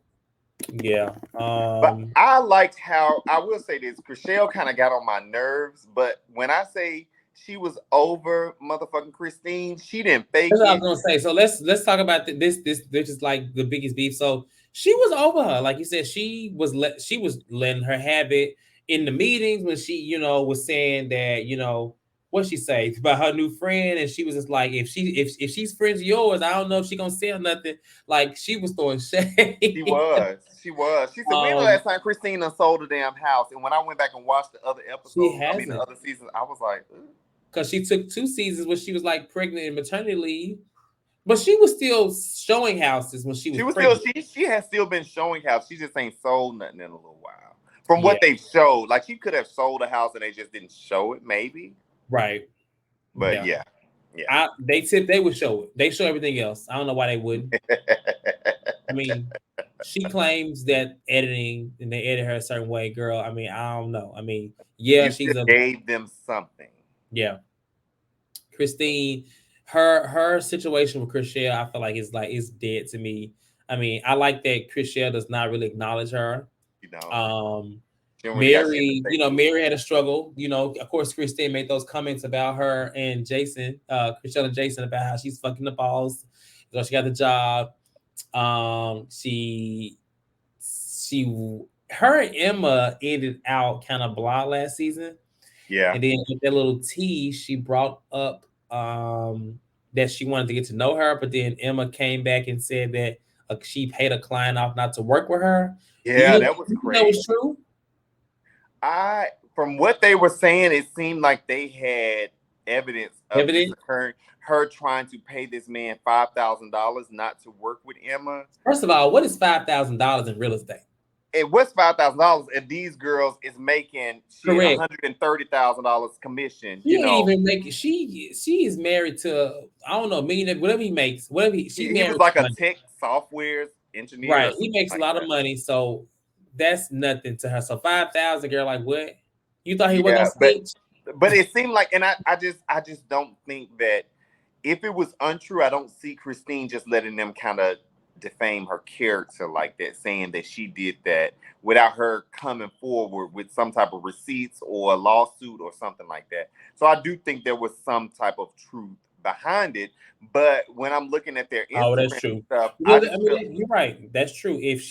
Yeah. But I liked how, I will say this, Chrishell kind of got on my nerves, but when I say she was over motherfucking Christine, she didn't fake That's what I was it. gonna say. So let's talk about this. This is like the biggest beef. So she was over her, like you said. She was letting her have it in the meetings when she was saying that what she say about her new friend, and she was just like, if she's friends of yours, I don't know if she gonna say nothing. Like she was throwing shade. She was. She was. She said, when the um, last time Christine done sold a damn house? And when I went back and watched the other she episodes, I mean the hasn't, other seasons, I was like, ugh. because she took 2 seasons when she was like pregnant and maternity leave. But she was still showing houses when she was She was still, pregnant. she has still been showing house. She just ain't sold nothing in a little while. From Yeah, what they've showed, like she could have sold a house and they just didn't show it, maybe. right. But Yeah. yeah. They would show it. They show everything else. I don't know why they wouldn't. I mean, she claims that editing and they edit her a certain way, girl. I mean, I don't know. I mean, yeah, You she's just a gave them something. yeah. Christine, her situation with Chrishell, I feel like is dead to me. I mean, I like that Chrishell does not really acknowledge her. You know, she don't really got shit to Mary, say to it. Mary had a struggle. Of course, Christine made those comments about her and Jason, Chrishell and Jason, about how she's fucking the balls. She got the job. She, her and Emma ended out kind of blah last season. Yeah. And then with that little tease, she brought up that she wanted to get to know her, but then Emma came back and said that she paid a client off not to work with her. Yeah, that was You think that crazy. was true? From what they were saying, it seemed like they had evidence of this occurring. Her trying to pay this man $5,000 not to work with Emma. First of all, what is $5,000 in real estate? It was $5,000, and these girls is making shit Correct. $130,000 commission. She ain't even making. She is married to, I don't know, millionaire, whatever he makes, he was like a tech software engineer, right? He makes like a lot of money, so that's nothing to her. So 5,000, girl, like what? You thought he wasn't gonna snitch? But it seemed like, and I just don't think that if it was untrue, I don't see Christine just letting them kind of defame her character like that, saying that she did that without her coming forward with some type of receipts or a lawsuit or something like that. So I do think there was some type of truth behind it. But when I'm looking at their Instagram that's true. stuff, You're right. That's true. If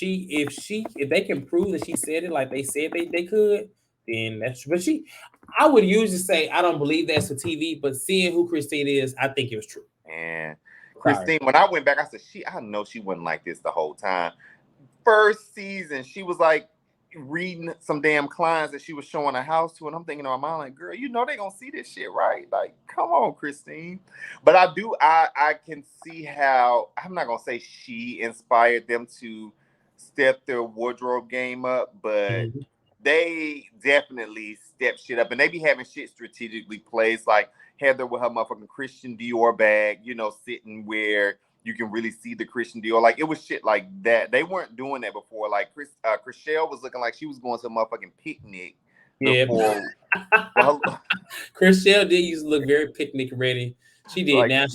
they can prove that she said it like they said they could, then that's true. But I would usually say I don't believe that's for TV, but seeing who Christine is, I think it was true. And Christine, when I went back, I said, I know she wasn't like this the whole time. First season, she was like reading some damn clients that she was showing a house to, and I'm thinking in my mind, like, girl, they gonna see this shit, right? Like, come on, Christine. But I can see how, I'm not gonna say she inspired them to step their wardrobe game up, but they definitely step shit up, and they be having shit strategically placed, like Heather with her motherfucking Christian Dior bag, sitting where you can really see the Christian Dior. Like, it was shit like that. They weren't doing that before. Like, Chrishell was looking like she was going to a motherfucking picnic before. Chrishell did used to look very picnic ready. She did. Like, now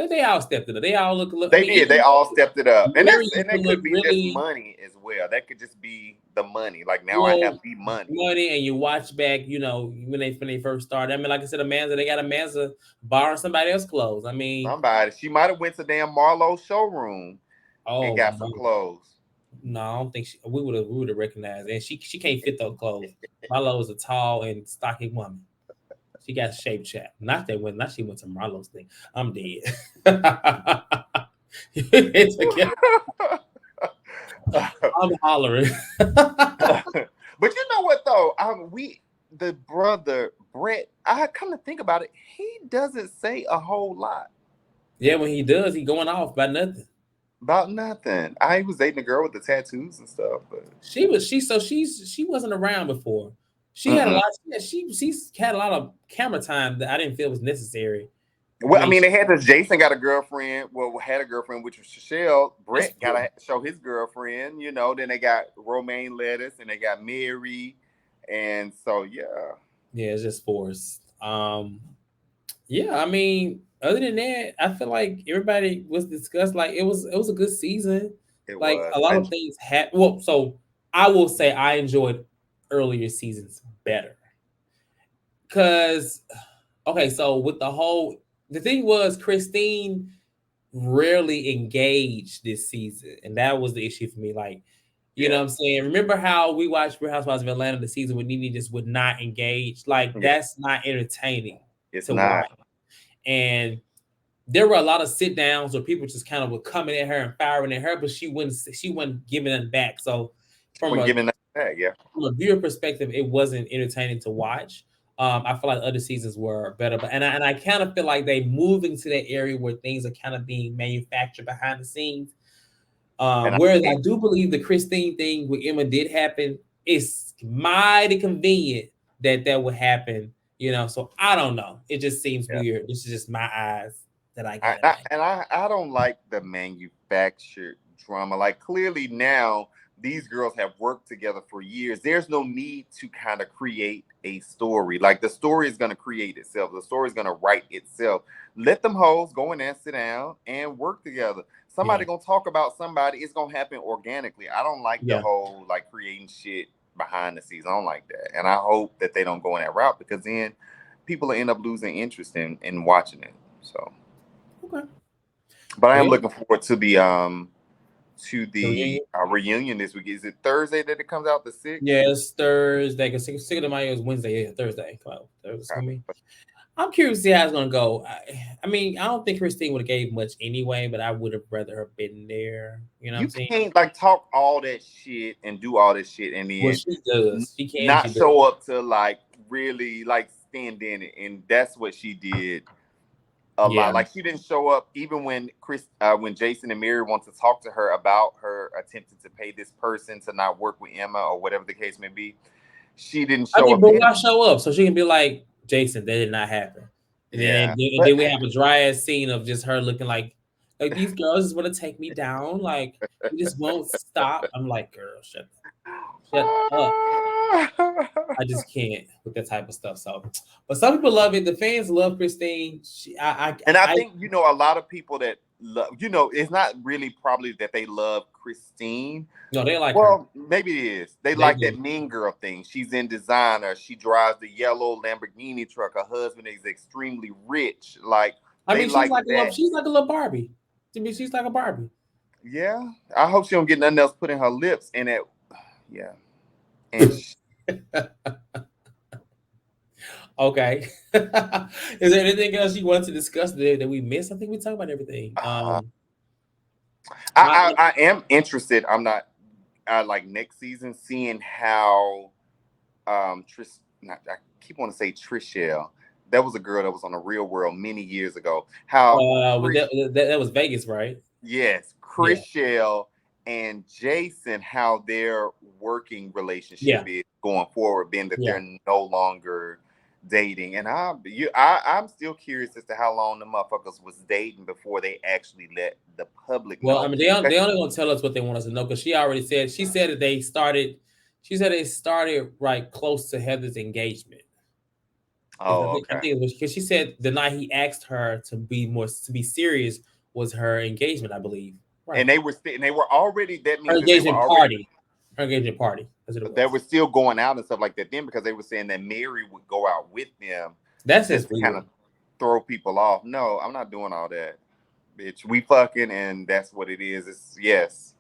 they all stepped it up. They all look. They did. They all stepped it up, and that could be really, just money as well. That could just be the money. Like, now I have the money, and you watch back. When they first started. I mean, like I said, Amanza, they got Amanza borrowing somebody else's clothes. I mean, she might have went to damn Marlowe's showroom and got some clothes. No, I don't think we would have recognized. And she can't fit those clothes. Marlo is a tall and stocky woman. She got shape chat. Not she went to Marlo's thing. I'm dead. I'm hollering. But you know what though? The brother Brett. I come to think about it, he doesn't say a whole lot Yeah, when he does, he going off by nothing. about nothing. I was dating a girl with the tattoos and stuff, but She wasn't around before. She had a mm-mm. lot. She's had a lot of camera time that I didn't feel was necessary. I Well, I mean, mean, they had this. Jason got a girlfriend. Well, had a girlfriend, which was Chrishell. that's Brett got to show his girlfriend. You know. Then they got Romaine Lettuce, and they got Mary, and so yeah, yeah, it's just forced. Yeah, I mean, other than that, I feel like everybody was discussed. Like it was a good season. it Like was. a lot of things had. Well, so I will say I enjoyed earlier seasons better because okay, so with the thing was Christine rarely engaged this season, and that was the issue for me. Like, you know Yeah, what I'm saying? Remember how we watched Real Housewives of Atlanta the season when Nene just would not engage? Like, yeah. that's not entertaining It's to not. watch. And there were a lot of sit downs where people just kind of were coming at her and firing at her, but she wasn't giving them back. So from When a giving that back, yeah. from a viewer perspective, it wasn't entertaining to watch. I feel like other seasons were better, but and I kind of feel like they moving to that area where things are kind of being manufactured behind the scenes. And Whereas I do believe the Christine thing with Emma did happen. It's mighty convenient that would happen, So I don't know. It just seems yeah. weird. This is just my eyes that I got it at. I don't like the manufactured drama. Like clearly now these girls have worked together for years. There's no need to kind of create a story. Like the story is going to create itself. The story is going to write itself. Let them hoes go in there, sit down, and work together. Yeah, Somebody gonna talk about somebody. It's gonna happen organically. I don't like the yeah. whole like creating shit behind the scenes. I don't like that, and I hope that they don't go in that route because then people will end up losing interest in watching it. So. Okay. But I Well, am yeah. looking forward to The the reunion. reunion this week. Is it Thursday that it comes out? The sixth? Yeah, it's Thursday. Because Cinco de Mayo is Wednesday. Yeah, Thursday. Come on, Thursday's gonna be. I'm curious to see how it's gonna go. I mean, I don't think Christine would have gave much anyway, but I would have rather her been there. You know what I'm You saying? can't like talk all that shit and do all this shit and Well, then she does. She can. not She does. show up to like really like stand in it. And that's what she did a Yeah. lot. Like she didn't show up even when when Jason and Mary want to talk to her about her attempting to pay this person to not work with Emma or whatever the case may be. She didn't I show mean, up. but why show up so she can be like, Jason, that did not happen, and then Yeah, and but then we have a dry ass scene of just her looking like these girls just want to take me down, like you just won't stop. I'm like, girl, shut up. I just can't with that type of stuff. So, but some people love it. The fans love Christine. And I think a lot of people that love, it's not really probably that they love Christine. No, they like her. Well, maybe it is. They They like do. that mean girl thing. She's in designer. She drives the yellow Lamborghini truck. Her husband is extremely rich. Like I they mean, she's like like a little, that. she's like a little Barbie. To me, she's like a Barbie. Yeah. I hope she don't get nothing else put in her lips. And that, yeah. And Okay. Is there anything else you want to discuss today that we missed? I think we talked about everything. I am interested. I'm not. I like next season seeing how I keep wanting to say Trishelle. That was a girl that was on the Real World many years ago. How that was Vegas, right? yes, Yeah. Chrishell and Jason, how their working relationship Yeah. is going forward, being that Yeah. they're no longer dating. And I'm still curious as to how long the motherfuckers was dating before they actually let the public Well, know. I mean, they only gonna tell us what they want us to know because she said that they started. She said they started right close to Heather's engagement. Oh, I okay. think it was because she said the night he asked her to be serious was her engagement, I believe. Right. And they were already. That Her means that they were engagement already. party. Her engagement party. That's what it They was. were still going out and stuff like that then because they were saying that Mary would go out with them. That's Just just to kind weird. of throw people off. No, I'm not doing all that, bitch. We fucking and that's what it is. It's yes,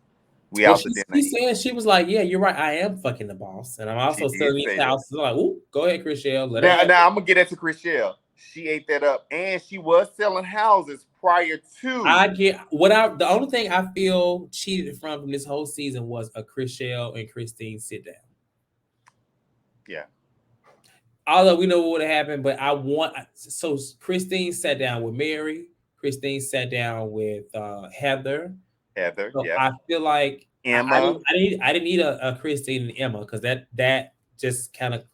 We Well, out to she dinner. she said she was like, "Yeah, you're right. I am fucking the boss, and I'm She also did selling these say that. houses." I'm like, "Ooh, go ahead, Chrishell, let her Now, have now it." I'm gonna get into Chrishell. She ate that up, and she was selling houses prior to. I get what I. The only thing I feel cheated from this whole season was a Chrishell and Christine sit down. Yeah, Although we know what would have happened, but I want so Christine sat down with Mary. Christine sat down with Heather. Heather. So Yes, I feel like Emma. I didn't need a Christine and Emma because that just kind of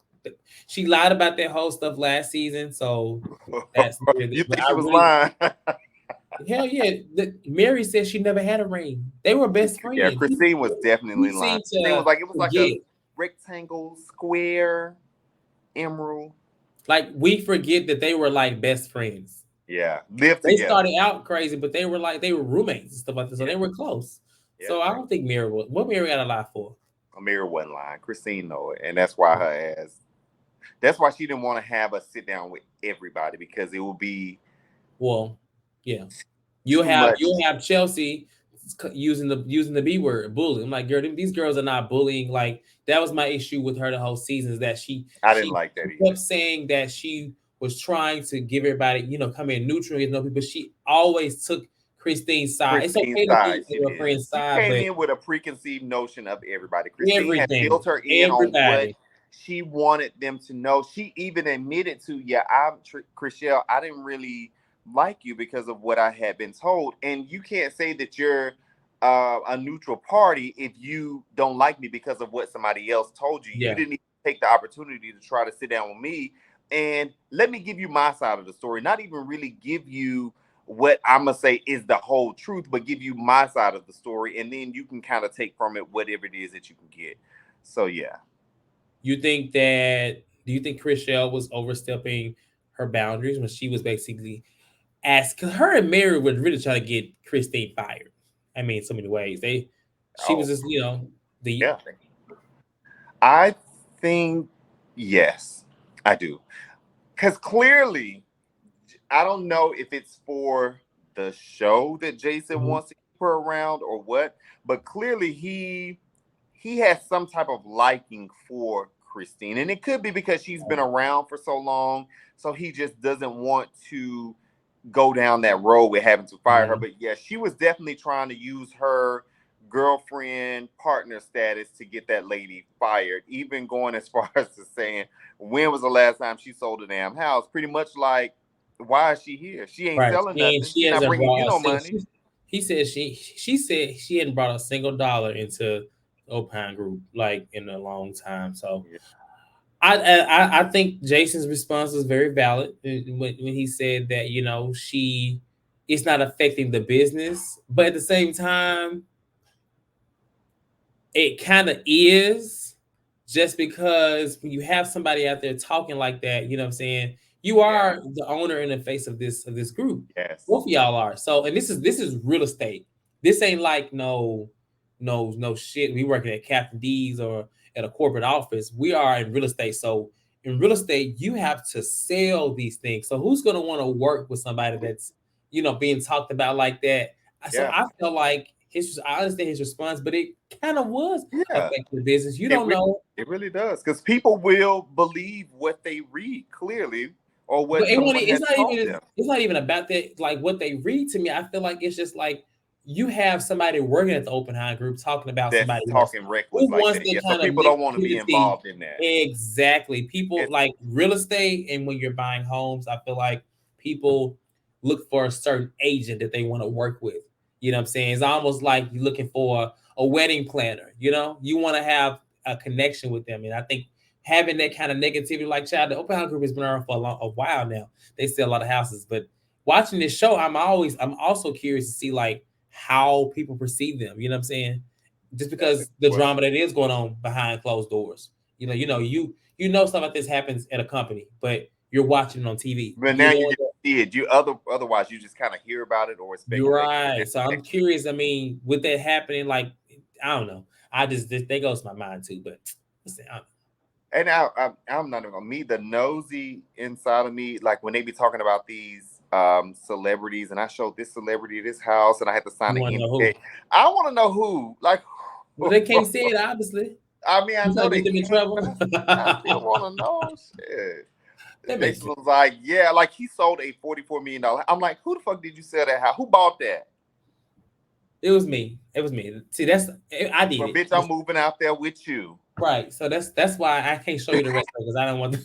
she lied about that whole stuff last season. So that's You but think I she was really lying? hell yeah. Mary said she never had a ring. They were best Yeah, friends. Christine was We definitely lying. seem Christine was to like, it was like a forget. rectangle, square, emerald. Like we forget that they were like best friends. Yeah, live They together. started out crazy, but they were like they were roommates and stuff like that. So Yeah, they were close. yeah. So I don't think Mary was what Mary got a lie for. Amira wasn't lying. Christine know it, and that's why her ass. That's why she didn't want to have us sit down with everybody because it would be Well, yeah. too much. You'll have Chelsea using the B word, bully. I'm like, girl, these girls are not bullying. Like that was my issue with her the whole season is that I didn't like that kept either. saying that she was trying to give everybody, come in neutral, no people. She always took Christine's side. It's Christine's okay to side, be she on your did. friend's She side, came but in with a preconceived notion of everybody. Christine had everything, built her in on what everybody. she wanted them to know. She even admitted to, yeah, Chrishell, I didn't really like you because of what I had been told. And you can't say that you're a neutral party if you don't like me because of what somebody else told you. You Yeah. didn't even take the opportunity to try to sit down with me and let me give you my side of the story, not even really give you what I'm gonna say is the whole truth, but give you my side of the story, and then you can kind of take from it whatever it is that you can get. So yeah, Do you think Chrishell was overstepping her boundaries when she was basically cause her and Mary was really trying to get Christine fired. I mean, in so many ways. She was oh just, the yeah, I think yes, I do, because clearly I don't know if it's for the show that Jason Mhm. wants to keep her around or what, but clearly he has some type of liking for Christine. And it could be because she's been around for so long. So he just doesn't want to go down that road with having to fire her. Mhm. But yeah, she was definitely trying to use her girlfriend partner status to get that lady fired, even going as far as to saying, when was the last time she sold a damn house? Pretty much like, why is she here? She ain't Right. selling nothing. She She's not hasn't bringing you brought a no single. money. He said she said she hadn't brought a single dollar into Opine Group like in a long time. So Yeah. I think Jason's response was very valid when he said that it's not affecting the business, but at the same time it kind of is, just because when you have somebody out there talking like that, you know what I'm saying? You Yeah. are the owner in the face of this group. Yes. Both of y'all are. So, and this is real estate. This ain't like no shit. We working at Captain D's or at a corporate office. We are in real estate. So in real estate, you have to sell these things. So who's gonna want to work with somebody that's being talked about like that? So Yeah. I feel like I understand his response, but it kind of was Yeah. affecting the business. You It don't really, know, it really does. Because people will believe what they read clearly or but what someone has told them. it's not even about that. Like what they read to me, I feel like it's just like you have somebody working at the open high group talking about That's somebody else talking reckless who like wants that. to Yeah. So kind of people mix don't want to be negativity. involved in that. Exactly. People It's like real estate, and when you're buying homes, I feel like people look for a certain agent that they want to work with. You know what I'm saying? It's almost like you're looking for a wedding planner. You want to have a connection with them, and I think having that kind of negativity, like child, the open house group has been around for a while now. They sell a lot of houses, but watching this show, I'm also curious to see like how people perceive them. You know what I'm saying? Just that's a because good the question. drama that is going on behind closed doors. Stuff like this happens at a company, but you're watching it on TV. But now you get to see it. Otherwise you just kind of hear about it or You're speculate. right. So I'm curious. I mean, with that happening, like I don't know. That goes to my mind too. But listen, And I'm not even gonna me, the nosy inside of me, like when they be talking about these celebrities, and I showed this celebrity this house, and I had to sign you an want to know NDA. who? I want to know who, like Well, they can't say it, obviously. I mean, I You trying know to they get them in can't, trouble? but I still want to know. Shit. That makes Jason sense. was like, yeah, like he sold a $44 million. I'm like, who the fuck did you sell that house? Who bought that? It was me. It was me. See, I did Well, it. bitch, I'm moving out there with you. Right. So that's why I can't show you the rest of it because I don't want.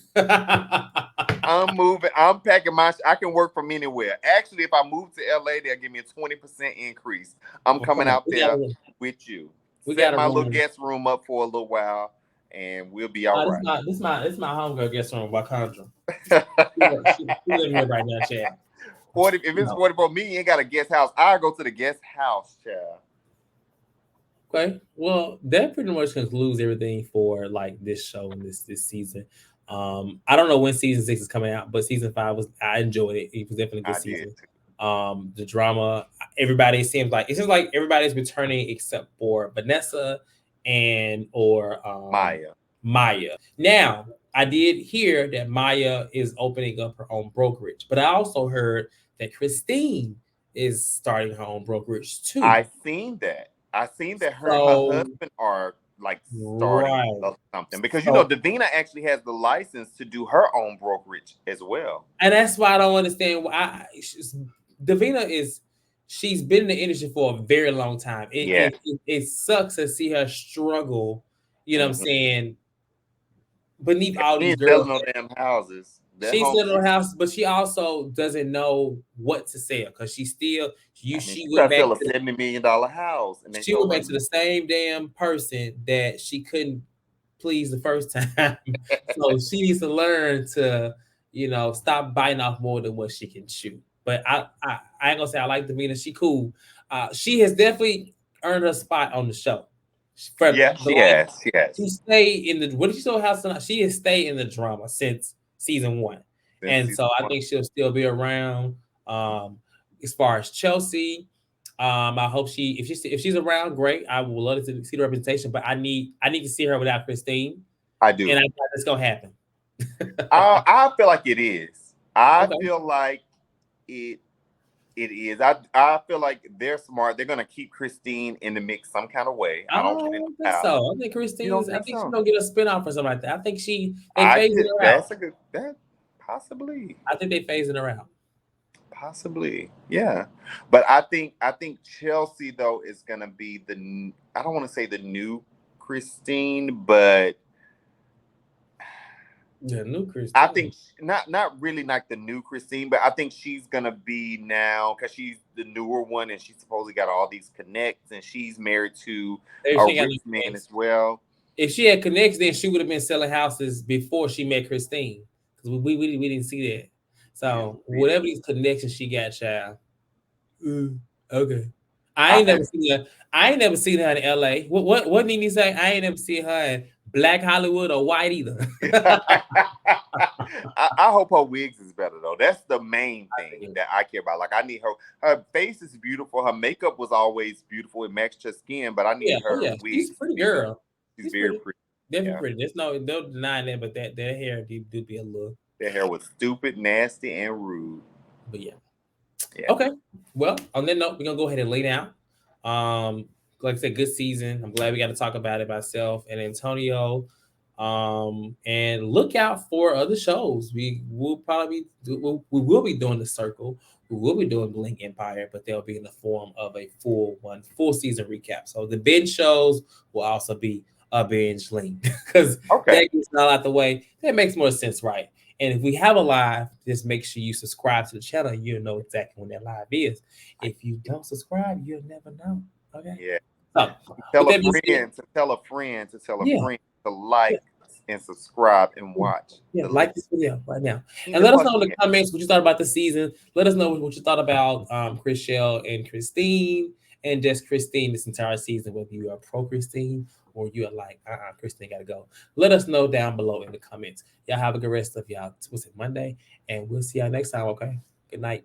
I'm moving. I'm packing my. I can work from anywhere. Actually, if I move to LA, they'll give me a 20% increase. I'm Well, come coming on. out there with you. We Set got a my little room. guest room up for a little while, and we'll be all This right. my homegirl guest room, Wakandra. She living here right now, Chad. 40. If it's No. 44 me, you ain't got a guest house. I'll go to the guest house, child. Okay. Well, that pretty much concludes everything for like this show and this season. I don't know when season 6 is coming out, but season 5 I enjoyed it. It was definitely a good I did. season. The drama, everybody seems like everybody's returning except for Vanessa and or Maya. Now, I did hear that Maya is opening up her own brokerage, but I also heard that Christine is starting her own brokerage too. I seen that. I seen that her and her husband are like starting something because Davina actually has the license to do her own brokerage as well. And that's why I don't understand why Davina she's been in the industry for a very long time. It sucks to see her struggle, you know what I'm saying, beneath all these girls. No damn houses. She's in her house, but she also doesn't know what to sell because she still she went back to a $70 million house, and she went back to the same damn person that she couldn't please the first time. So she needs to learn to, stop biting off more than what she can chew. But I ain't gonna say I like Davina. She cool. She has definitely earned her spot on the show. She has. She stayed in the. What did you say? House tonight? She has stayed in the drama since season 1, I think she'll still be around. As far as Chelsea, I hope if she's around, great. I would love to see the representation, but I need to see her without Christine. I do, and I think it's gonna happen. I feel like it is. I feel like it is. I feel like they're smart. They're gonna keep Christine in the mix some kind of way. I don't think so. I think Christine. I think she's gonna get a spinoff or something like that. I think they phasing her out. That possibly. I think they phasing her out. Possibly, yeah. But I think Chelsea though is gonna be I don't want to say the new Christine, but the new Christine. I think not really like the new Christine, but I think she's gonna be now because she's the newer one and she's supposedly got all these connects and she's married to a rich man as well. If she had connects, then she would have been selling houses before she met Christine because we didn't see that. So whatever these connections she got, child. Okay. I ain't never seen her in LA. What did he say? I ain't never seen her in Black Hollywood or white either. I hope her wigs is better though. That's the main thing that I care about. Like I need her face is beautiful. Her makeup was always beautiful. It matched her skin, but I need her wigs. She's a pretty girl. She's very pretty. Definitely pretty. There's no denying that, but that hair do be a little. Their hair was stupid, nasty, and rude. But yeah. Okay. Well, on that note, we're gonna go ahead and lay down. Like I said, good season. I'm glad we got to talk about it myself and Antonio. And look out for other shows. We will probably we will be doing The Circle. We will be doing Blink Empire, but they'll be in the form of a full season recap. So the binge shows will also be a binge link because that gets all out the way. That makes more sense, right? And if we have a live, just make sure you subscribe to the channel. You'll know exactly when that live is. If you don't subscribe, you'll never know. Okay. Yeah. So, tell a friend to like and subscribe and watch. Yeah, like this video right now. And let us know in the comments what you thought about the season. Let us know what you thought about Chrishell and Christine and just Christine this entire season, whether you are pro Christine or you are like, Christine gotta go. Let us know down below in the comments. Y'all have a good rest of y'all. Monday? And we'll see y'all next time, okay? Good night.